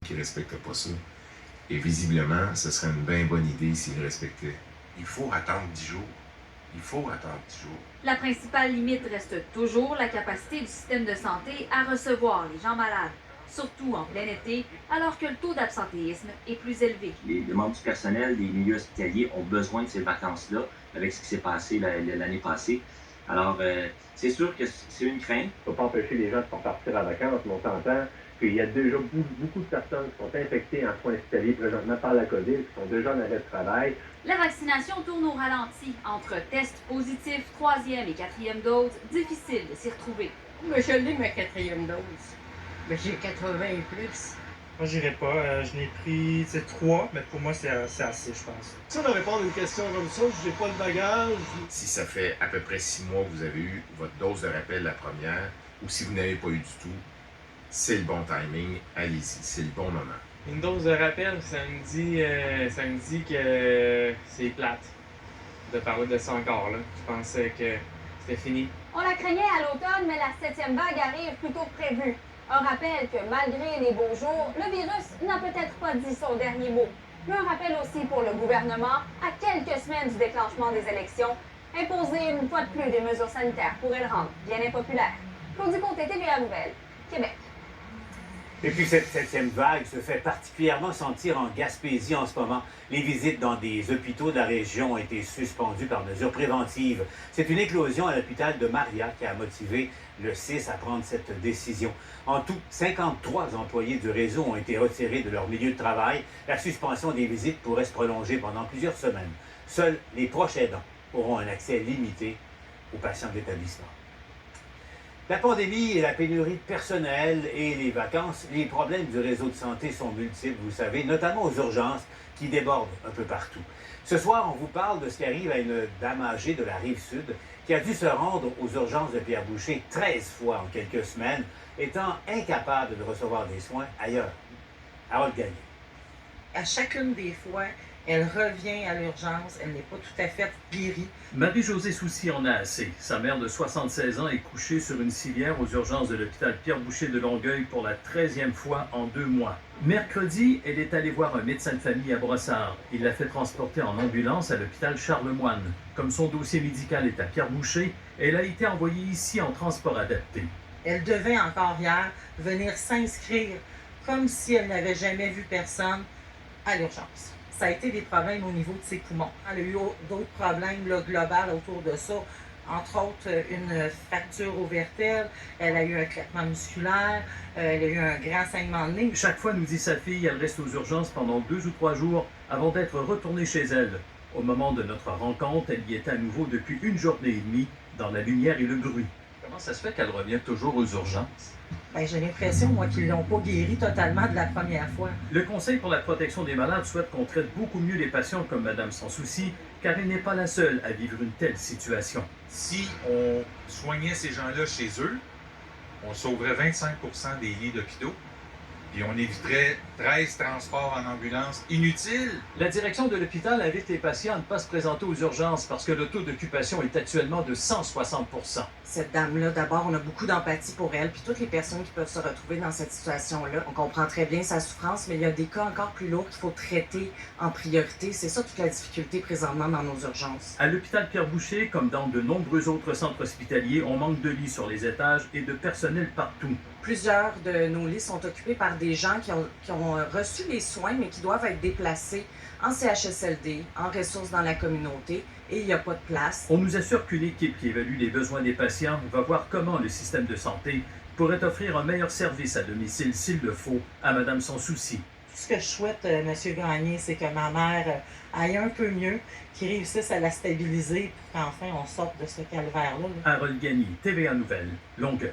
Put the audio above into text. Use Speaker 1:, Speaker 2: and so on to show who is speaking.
Speaker 1: qui ne respectent pas ça. Et visiblement, ce serait une bien bonne idée s'ils le respectaient.
Speaker 2: Il faut attendre 10 jours. Il faut attendre 10 jours.
Speaker 3: La principale limite reste toujours la capacité du système de santé à recevoir les gens malades, surtout en plein été, alors que le taux d'absentéisme est plus élevé.
Speaker 4: Les membres du personnel des milieux hospitaliers ont besoin de ces vacances-là, avec ce qui s'est passé l'année passée. Alors, c'est sûr que c'est une crainte.
Speaker 5: Il ne faut pas empêcher les gens de partir en vacances, mais on s'entend qu'il y a déjà beaucoup de personnes qui sont infectées en soins hospitaliers présentement par la COVID, qui sont déjà en arrêt de travail.
Speaker 3: La vaccination tourne au ralenti. Entre tests positifs, 3e et 4e dose, difficile de s'y retrouver.
Speaker 6: Moi, je l'ai, ma 4e dose. Mais j'ai 80 et plus.
Speaker 7: Moi, j'irai pas. Je n'ai pris 3, mais pour moi, c'est assez, je pense.
Speaker 8: Ça, de répondre à une question comme ça, j'ai pas de bagage.
Speaker 1: Si ça fait à peu près 6 mois que vous avez eu votre dose de rappel la première, ou si vous n'avez pas eu du tout, c'est le bon timing, allez-y, c'est le bon moment.
Speaker 9: Une dose de rappel, ça me dit que c'est plate de parler de ça encore, là. Je pensais que c'était fini.
Speaker 10: On la craignait à l'automne, mais la 7e vague arrive plus tôt que prévu. Un rappel que malgré les beaux jours, le virus n'a peut-être pas dit son dernier mot. Mais un rappel aussi pour le gouvernement, à quelques semaines du déclenchement des élections, imposer une fois de plus des mesures sanitaires pourrait le rendre bien impopulaire. Claudie Côté, TVA Nouvelle, Québec.
Speaker 11: Et puis cette 7e vague se fait particulièrement sentir en Gaspésie en ce moment. Les visites dans des hôpitaux de la région ont été suspendues par mesure préventive. C'est une éclosion à l'hôpital de Maria qui a motivé le CIS à prendre cette décision. En tout, 53 employés du réseau ont été retirés de leur milieu de travail. La suspension des visites pourrait se prolonger pendant plusieurs semaines. Seuls les proches aidants auront un accès limité aux patients de l'établissement. La pandémie et la pénurie de personnel et les vacances, les problèmes du réseau de santé sont multiples, vous savez, notamment aux urgences qui débordent un peu partout. Ce soir, on vous parle de ce qui arrive à une dame âgée de la Rive-Sud qui a dû se rendre aux urgences de Pierre-Boucher 13 fois en quelques semaines, étant incapable de recevoir des soins ailleurs. Harold Gagné.
Speaker 12: À chacune des fois, elle revient à l'urgence, elle n'est pas tout à fait guérie.
Speaker 13: Marie-Josée Soucy en a assez. Sa mère de 76 ans est couchée sur une civière aux urgences de l'hôpital Pierre-Boucher de Longueuil pour la 13e fois en 2 mois. Mercredi, elle est allée voir un médecin de famille à Brossard. Il l'a fait transporter en ambulance à l'hôpital Charlemagne. Comme son dossier médical est à Pierre-Boucher, elle a été envoyée ici en transport adapté.
Speaker 12: Elle devait encore hier venir s'inscrire comme si elle n'avait jamais vu personne à l'urgence. Ça a été des problèmes au niveau de ses poumons. Elle a eu d'autres problèmes là, globaux autour de ça, entre autres une fracture aux vertèbres, elle a eu un claquement musculaire, elle a eu un grand saignement de nez.
Speaker 13: Chaque fois, nous dit sa fille, elle reste aux urgences pendant 2 ou 3 jours avant d'être retournée chez elle. Au moment de notre rencontre, elle y était à nouveau depuis 1 journée et demie, dans la lumière et le bruit.
Speaker 14: Comment ça se fait qu'elle revient toujours aux urgences?
Speaker 12: J'ai l'impression, moi, qu'ils ne l'ont pas guérie totalement de la première fois.
Speaker 13: Le Conseil pour la protection des malades souhaite qu'on traite beaucoup mieux les patients comme Madame Sans Souci, car elle n'est pas la seule à vivre une telle situation.
Speaker 2: Si on soignait ces gens-là chez eux, on sauverait 25% des lits d'hôpitaux, puis on éviterait 13 transports en ambulance inutiles.
Speaker 14: La direction de l'hôpital invite les patients à ne pas se présenter aux urgences parce que le taux d'occupation est actuellement de 160%.
Speaker 12: Cette dame-là, d'abord, on a beaucoup d'empathie pour elle, puis toutes les personnes qui peuvent se retrouver dans cette situation-là. On comprend très bien sa souffrance, mais il y a des cas encore plus lourds qu'il faut traiter en priorité. C'est ça toute la difficulté présentement dans nos urgences.
Speaker 13: À l'hôpital Pierre-Boucher, comme dans de nombreux autres centres hospitaliers, on manque de lits sur les étages et de personnel partout.
Speaker 12: Plusieurs de nos lits sont occupés par des gens qui ont reçu les soins, mais qui doivent être déplacés en CHSLD, en ressources dans la communauté, et il n'y a pas de place.
Speaker 13: On nous assure qu'une équipe qui évalue les besoins des patients va voir comment le système de santé pourrait offrir un meilleur service à domicile s'il le faut à Madame Sans Souci.
Speaker 12: Tout ce que je souhaite, M. Gagné, c'est que ma mère aille un peu mieux, qu'il réussisse à la stabiliser pour qu'enfin on sorte de ce calvaire-là.
Speaker 13: Harold Gagné, TVA Nouvelle, Longueuil.